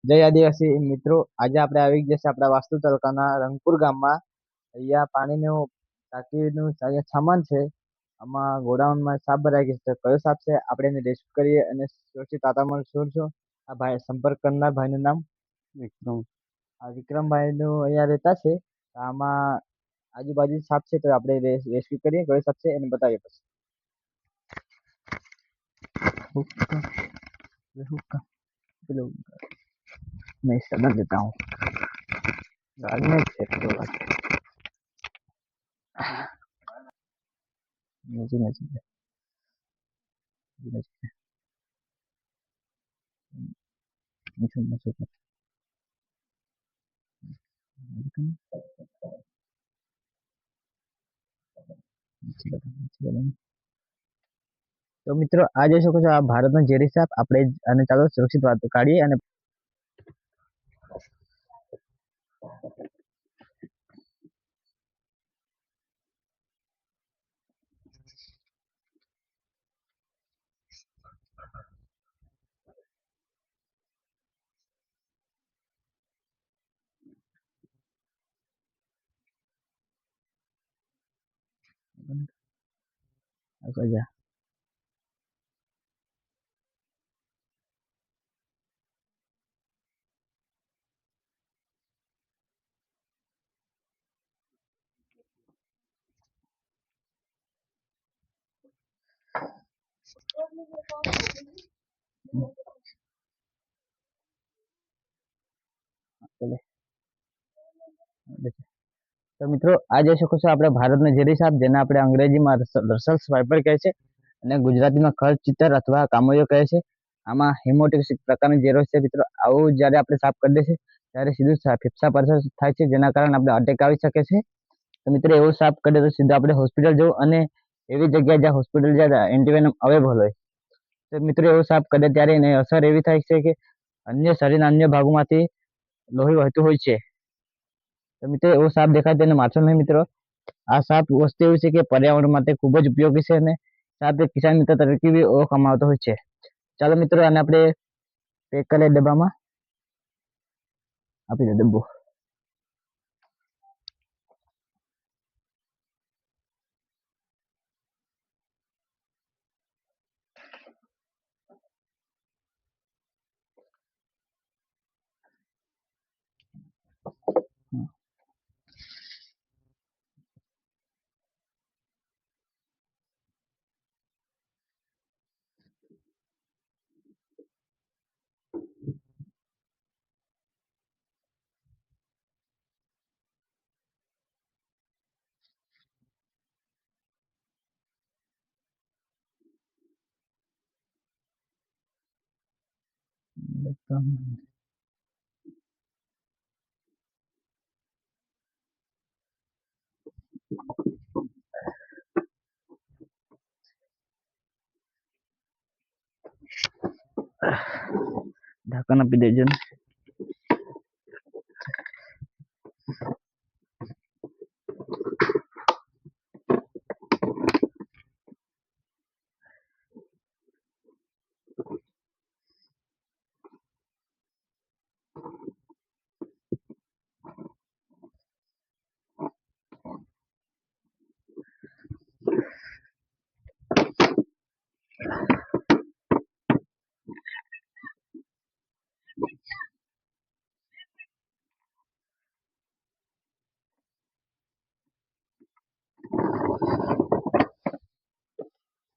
જય આદિવાસી મિત્રો, આજે આપણે આવી ગયા છે આપણા વાસ્તુ તાલુકાના રંગપુર ગામમાં. અહીંયા પાણીનું ટાંકીનું અહીંયા સામાન છે. આમાં ગોડાઉનમાં સાપ ભરાઈ ગયો છે. કયો સાપ છે આપણે એને રેસ્ક્યુ કરીએ અને સુરક્ષિત વાતાવરણ છોડશું. આ ભાઈ સંપર્ક કરનાર ભાઈનું નામ વિક્રમ. આ વિક્રમભાઈનું અહીંયા રહેતા છે. આમાં આજુબાજુ સાપ છે તો આપણે રેસ્ક્યુ કરીએ. કયો સાપ છે એને બતાવીએ પછી. પેલું मैं सदर देता हूँ बाद में चेक होगा नीचे नीचे नीचे नीचे नीचे તો મિત્રો આ જોઈ શકો છો, આ ભારતનો ઝેરી સાપ. આપણે અને ચાલો સુરક્ષિત વાત કાઢીએ અને જા તો મિત્રો આ જોઈ શકો છો, આપણે ભારતનો ઝેરી સાપ, જેને આપણે અંગ્રેજીમાં રસેલ્સ વાઇપર કહે છે અને ગુજરાતીમાં ખડ ચિત્તર અથવા કામોયો કહે છે. આમાં હિમોટિક પ્રકારનો ઝેરો છે મિત્રો. આવું જ્યારે આપણે સાફ કરી દે છે ત્યારે સીધું ફેફસા પર થાય છે, જેના કારણે આપણે અટેક આવી શકે છે. તો મિત્રો એવું સાફ કરીએ તો સીધું આપણે હોસ્પિટલ જવું અને એવી જગ્યાએ જ્યાં હોસ્પિટલ જ્યાં એન્ટીવેનમ અવેલેબલ હોય. તો મિત્રો એવું સાફ કરે ત્યારે એની અસર એવી થાય છે કે અન્ય શરીરના અન્ય ભાગોમાંથી લોહી વહેતું હોય છે. તો મિત્રો એવો સાપ દેખાય તેને મારશો નહીં મિત્રો. આ સાપ વસ્તુ એવી છે કે પર્યાવરણ માટે ખૂબ જ ઉપયોગી છે અને સાપ એક કિસાન મિત્ર તરીકે બી ઓળખવામાં આવતો હોય છે. ચાલો મિત્રો આને આપણે પેક કરીએ, ડબ્બામાં આપી દે ડબ્બો. ઢાંકણ આપી દેજો ને.